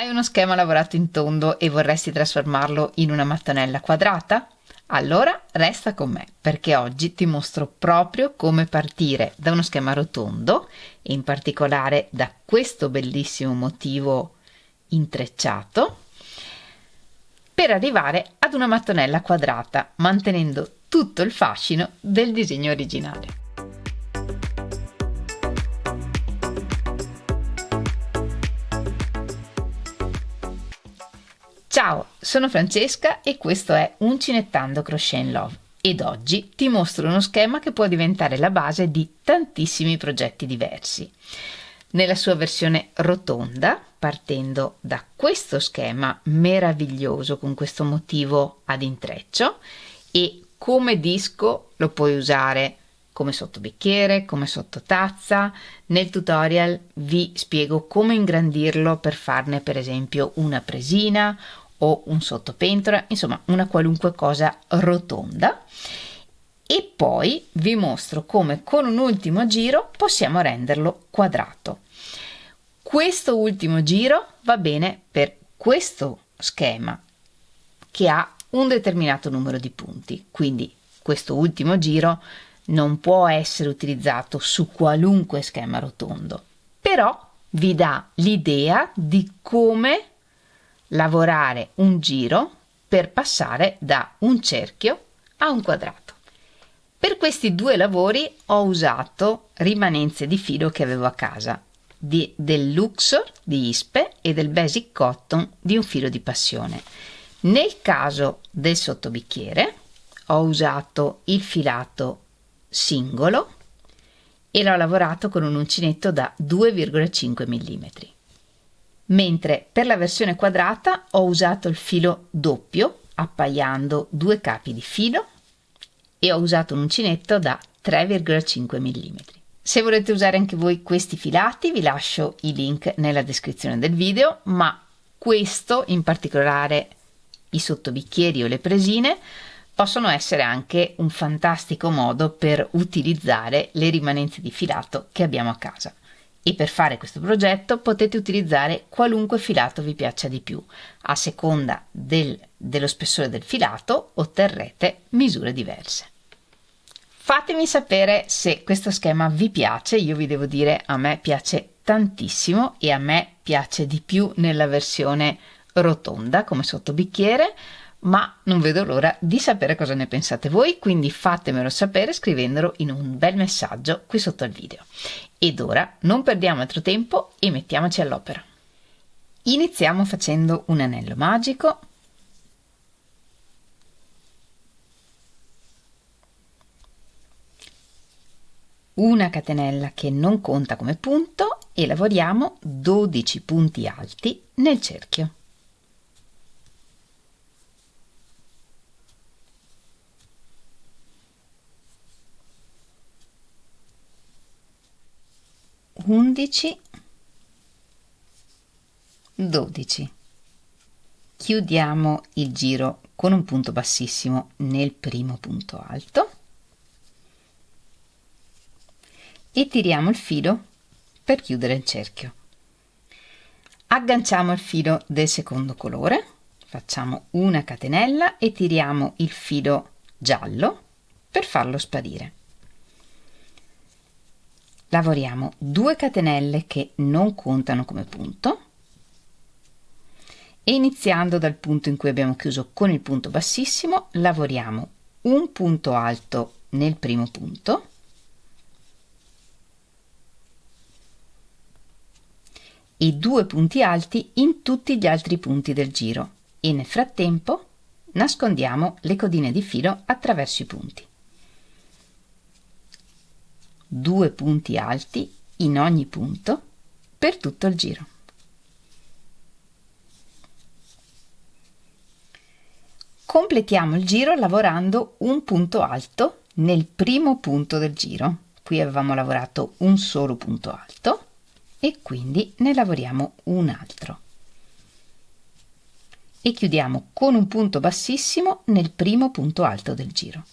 Hai uno schema lavorato in tondo e vorresti trasformarlo in una mattonella quadrata? Allora resta con me, perché oggi ti mostro proprio come partire da uno schema rotondo e in particolare da questo bellissimo motivo intrecciato per arrivare ad una mattonella quadrata, mantenendo tutto il fascino del disegno originale. Ciao, sono Francesca e questo è Uncinettando Crochet in Love ed oggi ti mostro uno schema che può diventare la base di tantissimi progetti diversi. Nella sua versione rotonda, partendo da questo schema meraviglioso con questo motivo ad intreccio, e come disco lo puoi usare come sottobicchiere, come sottotazza. Nel tutorial vi spiego come ingrandirlo per farne per esempio una presina o un sottopentola, insomma una qualunque cosa rotonda. E poi vi mostro come con un ultimo giro possiamo renderlo quadrato. Questo ultimo giro va bene per questo schema che ha un determinato numero di punti, quindi questo ultimo giro non può essere utilizzato su qualunque schema rotondo, però vi dà l'idea di come lavorare un giro per passare da un cerchio a un quadrato. Per questi due lavori ho usato rimanenze di filo che avevo a casa, del Luxor di Ispe e del Basic Cotton di Un Filo di Passione. Nel caso del sottobicchiere ho usato il filato singolo e l'ho lavorato con un uncinetto da 2,5 mm. Mentre per la versione quadrata ho usato il filo doppio appaiando due capi di filo e ho usato un uncinetto da 3,5 mm. Se volete usare anche voi questi filati vi lascio i link nella descrizione del video, ma questo in particolare i sottobicchieri o le presine possono essere anche un fantastico modo per utilizzare le rimanenze di filato che abbiamo a casa. E per fare questo progetto potete utilizzare qualunque filato vi piaccia di più. A seconda dello spessore del filato otterrete misure diverse. Fatemi sapere se questo schema vi piace. Io vi devo dire, a me piace tantissimo e a me piace di più nella versione rotonda come sottobicchiere, ma non vedo l'ora di sapere cosa ne pensate voi, quindi fatemelo sapere scrivendolo in un bel messaggio qui sotto al video. Ed ora non perdiamo altro tempo e mettiamoci all'opera. Iniziamo facendo un anello magico. Una catenella che non conta come punto e lavoriamo 12 punti alti nel cerchio. Undici, 12. Chiudiamo il giro con un punto bassissimo nel primo punto alto e tiriamo il filo per chiudere il cerchio. Agganciamo il filo del secondo colore, facciamo una catenella e tiriamo il filo giallo per farlo sparire. Lavoriamo 2 catenelle che non contano come punto e iniziando dal punto in cui abbiamo chiuso con il punto bassissimo lavoriamo un punto alto nel primo punto e 2 punti alti in tutti gli altri punti del giro e nel frattempo nascondiamo le codine di filo attraverso i punti. 2 punti alti in ogni punto per tutto il giro. Completiamo il giro lavorando un punto alto nel primo punto del giro. Qui avevamo lavorato un solo punto alto e quindi ne lavoriamo un altro. E chiudiamo con un punto bassissimo nel primo punto alto del giro.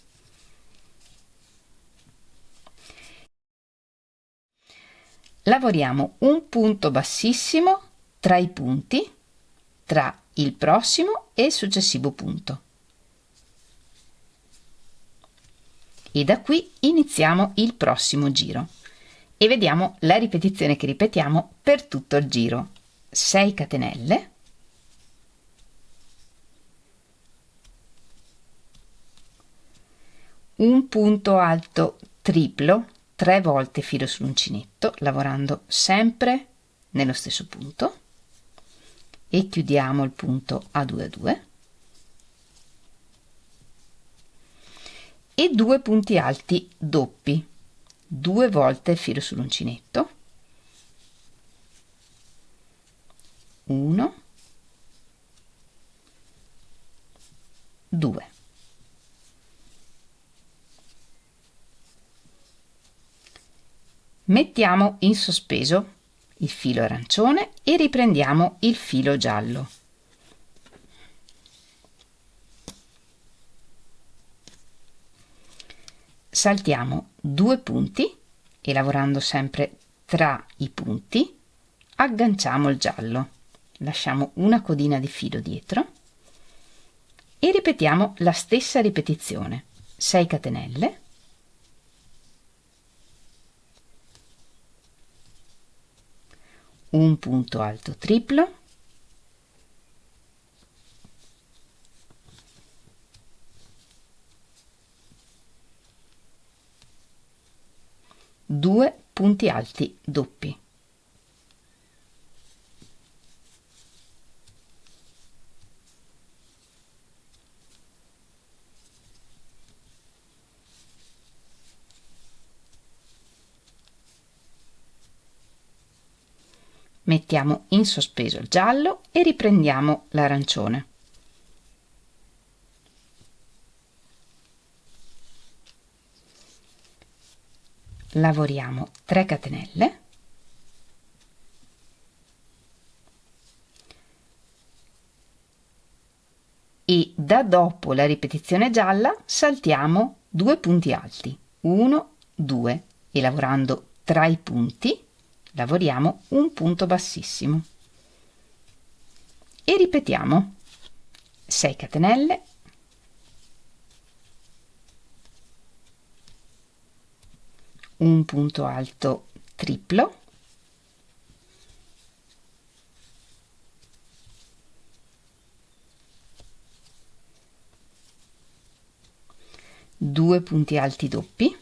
Lavoriamo un punto bassissimo tra i punti tra il prossimo e il successivo punto. E da qui iniziamo il prossimo giro e vediamo la ripetizione che ripetiamo per tutto il giro. 6 catenelle, un punto alto triplo 3 volte filo sull'uncinetto, lavorando sempre nello stesso punto, e chiudiamo il punto a 2 a 2, e 2 punti alti doppi 2 volte filo sull'uncinetto, 1, 2. Mettiamo in sospeso il filo arancione e riprendiamo il filo giallo. Saltiamo 2 punti e, lavorando sempre tra i punti, agganciamo il giallo, lasciamo una codina di filo dietro e ripetiamo la stessa ripetizione. 6 catenelle, un punto alto triplo, due punti alti doppi, mettiamo in sospeso il giallo e riprendiamo l'arancione. Lavoriamo 3 catenelle, e da dopo la ripetizione gialla saltiamo 2 punti alti, 1, 2, e lavorando tra i punti lavoriamo un punto bassissimo e ripetiamo 6 catenelle, un punto alto triplo, due punti alti doppi,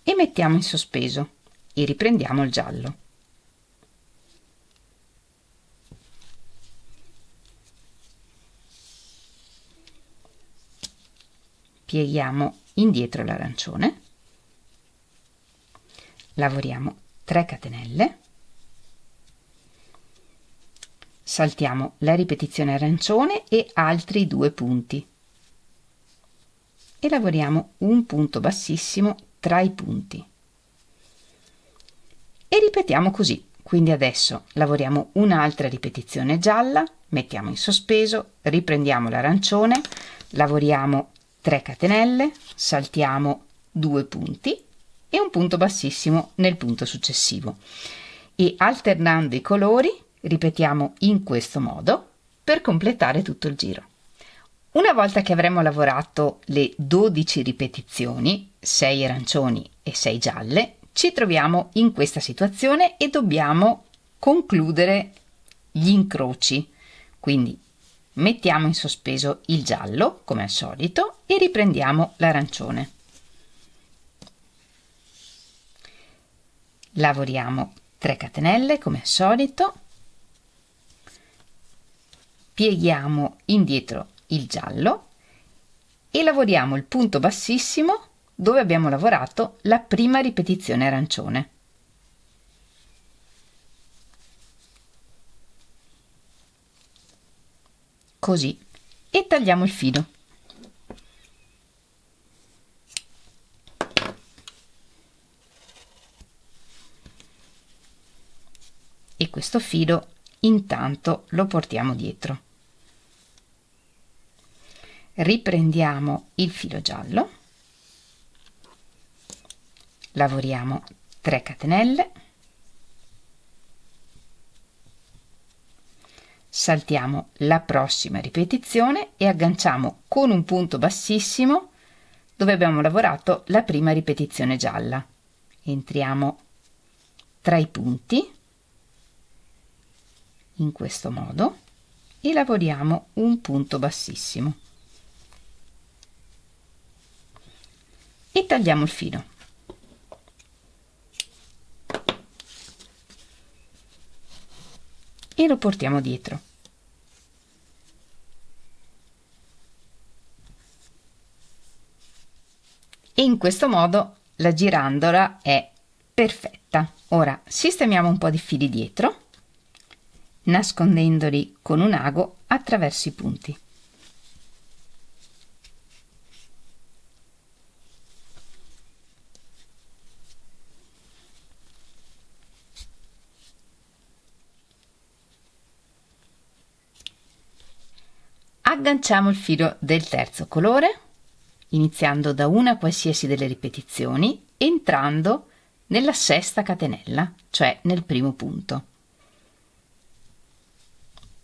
e mettiamo in sospeso e riprendiamo il giallo. Pieghiamo indietro l'arancione, lavoriamo 3 catenelle, saltiamo la ripetizione arancione e altri 2 punti e lavoriamo un punto bassissimo tra i punti e ripetiamo così. Quindi adesso lavoriamo un'altra ripetizione gialla, mettiamo in sospeso, riprendiamo l'arancione, lavoriamo 3 catenelle, saltiamo 2 punti e un punto bassissimo nel punto successivo, e alternando i colori ripetiamo in questo modo per completare tutto il giro. Una volta che avremo lavorato le 12 ripetizioni, 6 arancioni e 6 gialle, ci troviamo in questa situazione e dobbiamo concludere gli incroci. Quindi mettiamo in sospeso il giallo come al solito e riprendiamo l'arancione. Lavoriamo 3 catenelle come al solito, pieghiamo indietro il giallo e lavoriamo il punto bassissimo dove abbiamo lavorato la prima ripetizione arancione. Così, e tagliamo il filo. E questo filo intanto lo portiamo dietro. Riprendiamo il filo giallo, lavoriamo 3 catenelle, saltiamo la prossima ripetizione e agganciamo con un punto bassissimo dove abbiamo lavorato la prima ripetizione gialla. Entriamo tra i punti in questo modo e lavoriamo un punto bassissimo e tagliamo il filo. E lo portiamo dietro. E in questo modo la girandola è perfetta. Ora sistemiamo un po' di fili dietro, nascondendoli con un ago attraverso i punti. Agganciamo il filo del terzo colore, iniziando da una qualsiasi delle ripetizioni, entrando nella sesta catenella, cioè nel primo punto.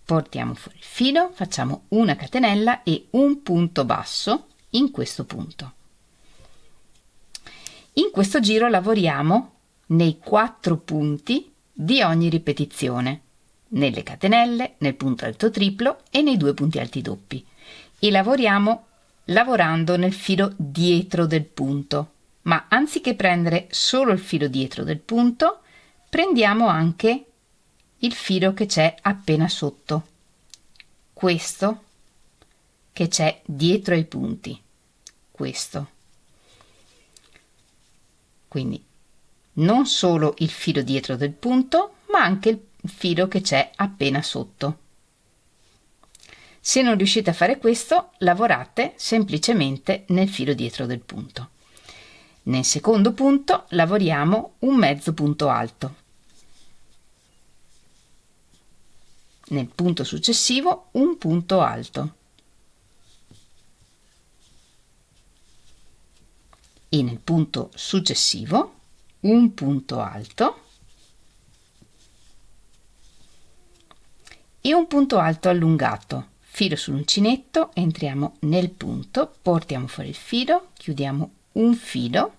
Portiamo fuori il filo, facciamo una catenella e un punto basso in questo punto. In questo giro lavoriamo nei 4 punti di ogni ripetizione, nelle catenelle, nel punto alto triplo e nei 2 punti alti doppi, e lavoriamo lavorando nel filo dietro del punto, ma anziché prendere solo il filo dietro del punto, prendiamo anche il filo che c'è appena sotto, questo che c'è dietro ai punti, questo. Quindi non solo il filo dietro del punto, ma anche il filo che c'è appena sotto. Se non riuscite a fare questo, lavorate semplicemente nel filo dietro del punto. Nel secondo punto lavoriamo un mezzo punto alto. Nel punto successivo un punto alto. E nel punto successivo un punto alto e un punto alto allungato. Filo sull'uncinetto, entriamo nel punto, portiamo fuori il filo, chiudiamo un filo,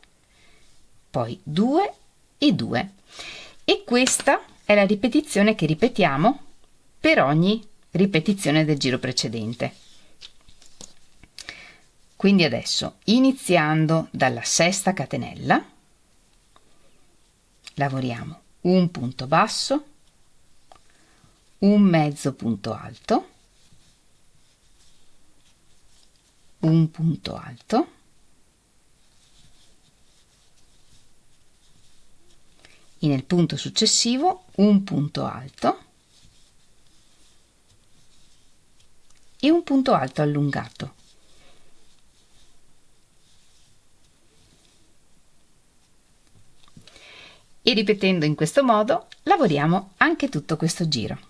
poi 2 e 2. E questa è la ripetizione che ripetiamo per ogni ripetizione del giro precedente. Quindi adesso, iniziando dalla sesta catenella, lavoriamo un punto basso, un mezzo punto alto, un punto alto, e nel punto successivo un punto alto e un punto alto allungato. E ripetendo in questo modo lavoriamo anche tutto questo giro.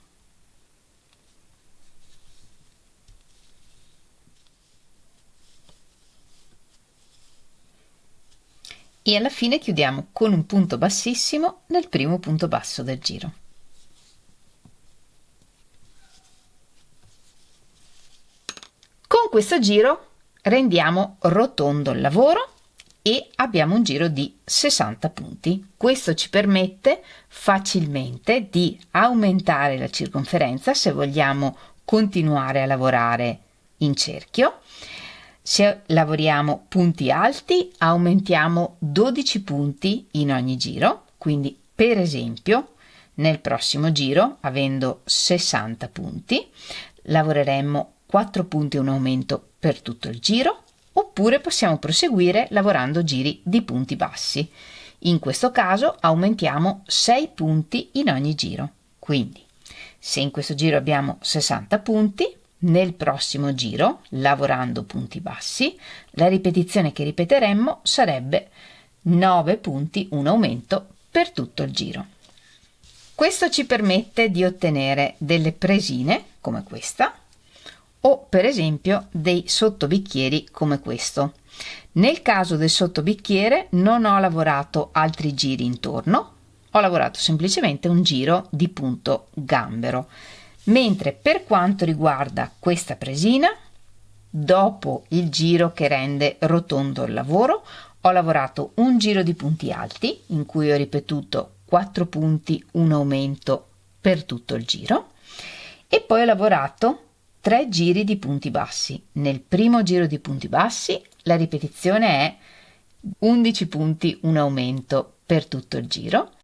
E alla fine chiudiamo con un punto bassissimo nel primo punto basso del giro. Con questo giro rendiamo rotondo il lavoro e abbiamo un giro di 60 punti. Questo ci permette facilmente di aumentare la circonferenza se vogliamo continuare a lavorare in cerchio. Se lavoriamo punti alti, aumentiamo 12 punti in ogni giro, quindi per esempio nel prossimo giro, avendo 60 punti, lavoreremmo 4 punti un aumento per tutto il giro, oppure possiamo proseguire lavorando giri di punti bassi. In questo caso aumentiamo 6 punti in ogni giro. Quindi, se in questo giro abbiamo 60 punti, nel prossimo giro, lavorando punti bassi, la ripetizione che ripeteremmo sarebbe 9 punti un aumento per tutto il giro. Questo ci permette di ottenere delle presine come questa o per esempio dei sottobicchieri come questo. Nel caso del sottobicchiere non ho lavorato altri giri intorno, ho lavorato semplicemente un giro di punto gambero, mentre per quanto riguarda questa presina, dopo il giro che rende rotondo il lavoro, ho lavorato un giro di punti alti in cui ho ripetuto 4 punti, un aumento per tutto il giro, e poi ho lavorato 3 giri di punti bassi. Nel primo giro di punti bassi la ripetizione è 11 punti, un aumento per tutto il giro.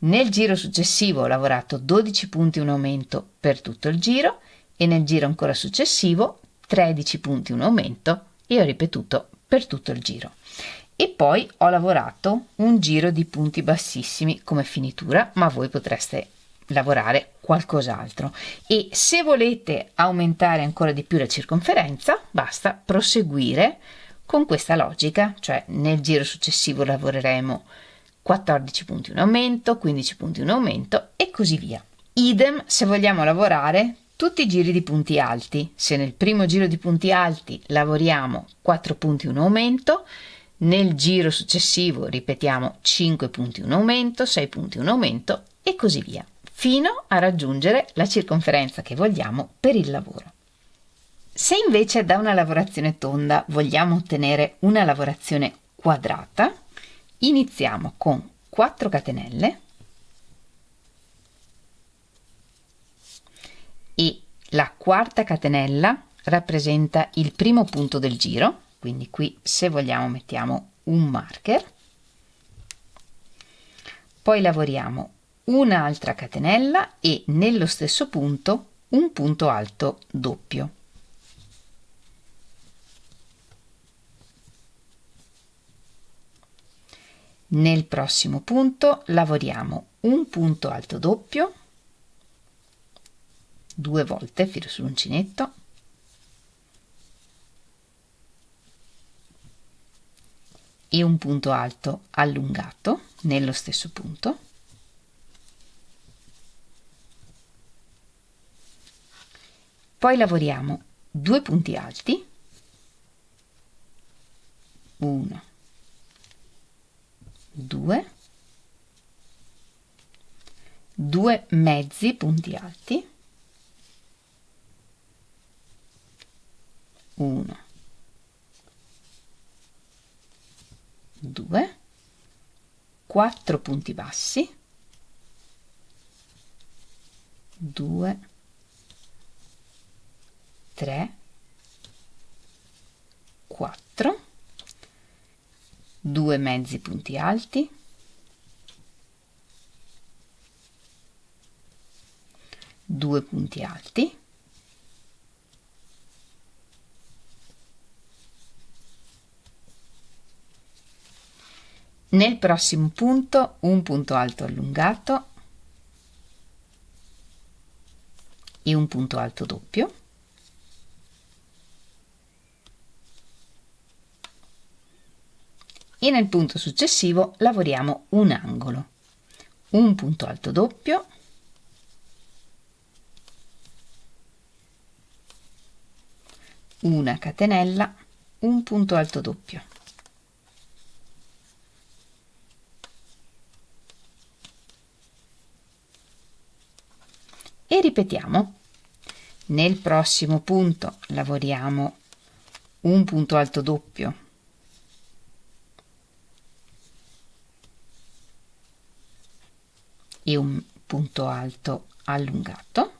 Nel giro successivo ho lavorato 12 punti, un aumento per tutto il giro, e nel giro ancora successivo 13 punti, un aumento, e ho ripetuto per tutto il giro. E poi ho lavorato un giro di punti bassissimi come finitura, ma voi potreste lavorare qualcos'altro, e se volete aumentare ancora di più la circonferenza basta proseguire con questa logica, cioè nel giro successivo lavoreremo 14 punti, un aumento, 15 punti, un aumento, e così via. Idem se vogliamo lavorare tutti i giri di punti alti. Se nel primo giro di punti alti lavoriamo 4 punti, un aumento, nel giro successivo ripetiamo 5 punti, un aumento, 6 punti, un aumento, e così via, fino a raggiungere la circonferenza che vogliamo per il lavoro. Se invece da una lavorazione tonda vogliamo ottenere una lavorazione quadrata, iniziamo con 4 catenelle e la quarta catenella rappresenta il primo punto del giro, quindi qui se vogliamo mettiamo un marker, poi lavoriamo un'altra catenella e nello stesso punto un punto alto doppio. Nel prossimo punto lavoriamo un punto alto doppio, 2 volte filo sull'uncinetto, e un punto alto allungato nello stesso punto, poi lavoriamo 2 punti alti, 1, 2, 2 mezzi punti alti, 1, 2, 4 punti bassi, 2, 3, 4, 2 mezzi punti alti, 2 punti alti, nel prossimo punto un punto alto allungato e un punto alto doppio, e nel punto successivo lavoriamo un angolo, un punto alto doppio, una catenella, un punto alto doppio. E ripetiamo. Nel prossimo punto lavoriamo un punto alto doppio, e un punto alto allungato,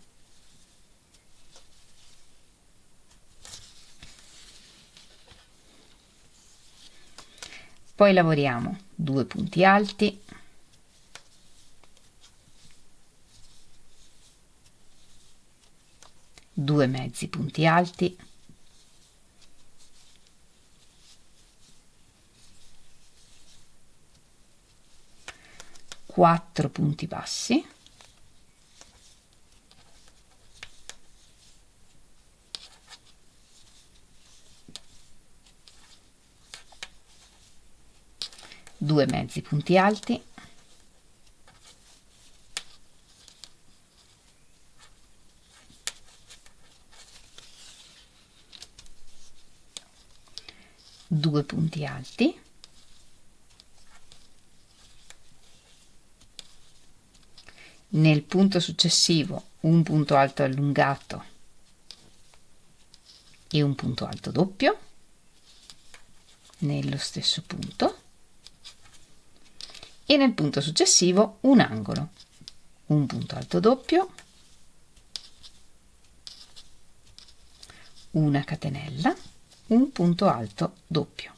poi lavoriamo 2 punti alti, 2 mezzi punti alti, 4 punti bassi, due mezzi punti alti, 2 punti alti, nel punto successivo un punto alto allungato e un punto alto doppio, nello stesso punto, e nel punto successivo un angolo, un punto alto doppio, una catenella, un punto alto doppio.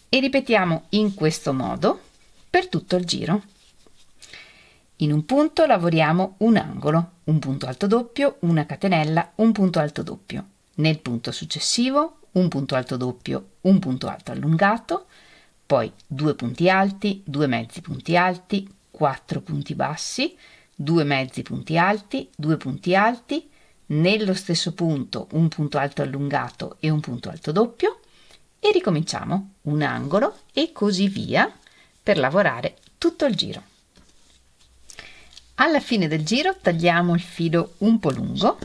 E ripetiamo in questo modo per tutto il giro. In un punto lavoriamo un angolo, un punto alto doppio, una catenella, un punto alto doppio. Nel punto successivo un punto alto doppio, un punto alto allungato, poi 2 punti alti, 2 mezzi punti alti, 4 punti bassi, 2 mezzi punti alti, 2 punti alti, nello stesso punto un punto alto allungato e un punto alto doppio, e ricominciamo un angolo e così via per lavorare tutto il giro. Alla fine del giro tagliamo il filo un po' lungo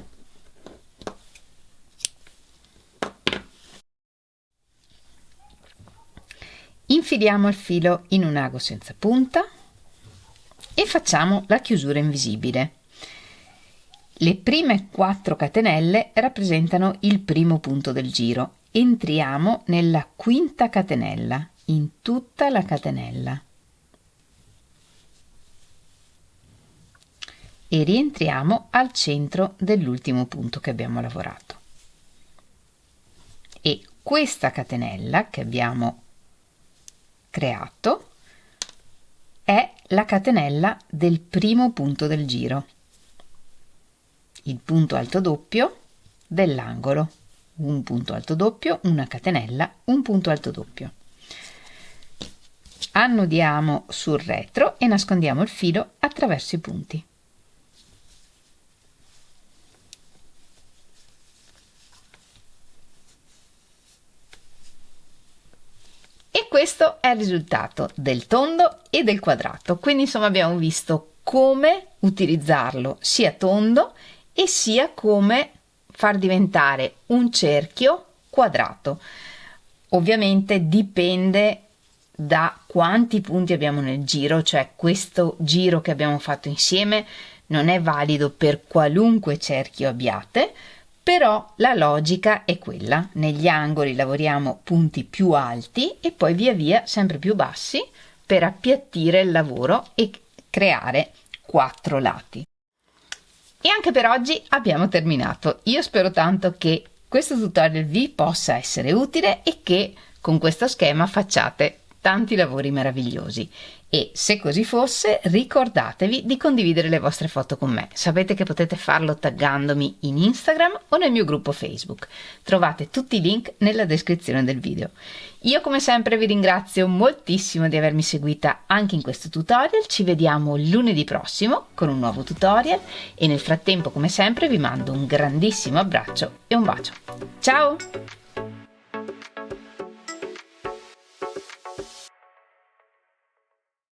infiliamo il filo in un ago senza punta e facciamo la chiusura invisibile. Le prime 4 catenelle rappresentano il primo punto del giro. Entriamo nella quinta catenella, in tutta la catenella, e rientriamo al centro dell'ultimo punto che abbiamo lavorato. E questa catenella che abbiamo creato è la catenella del primo punto del giro, il punto alto doppio dell'angolo, un punto alto doppio, una catenella, un punto alto doppio. Annodiamo sul retro e nascondiamo il filo attraverso i punti. E questo è il risultato del tondo e del quadrato. Quindi insomma abbiamo visto come utilizzarlo sia tondo e sia come far diventare un cerchio quadrato. Ovviamente dipende da quanti punti abbiamo nel giro, cioè questo giro che abbiamo fatto insieme non è valido per qualunque cerchio abbiate, però la logica è quella: negli angoli lavoriamo punti più alti e poi via via sempre più bassi per appiattire il lavoro e creare 4 lati. E anche per oggi abbiamo terminato. Io spero tanto che questo tutorial vi possa essere utile e che con questo schema facciate tanti lavori meravigliosi. E se così fosse, ricordatevi di condividere le vostre foto con me. Sapete che potete farlo taggandomi in Instagram o nel mio gruppo Facebook. Trovate tutti i link nella descrizione del video. Io come sempre vi ringrazio moltissimo di avermi seguita anche in questo tutorial. Ci vediamo lunedì prossimo con un nuovo tutorial e nel frattempo come sempre vi mando un grandissimo abbraccio e un bacio. Ciao!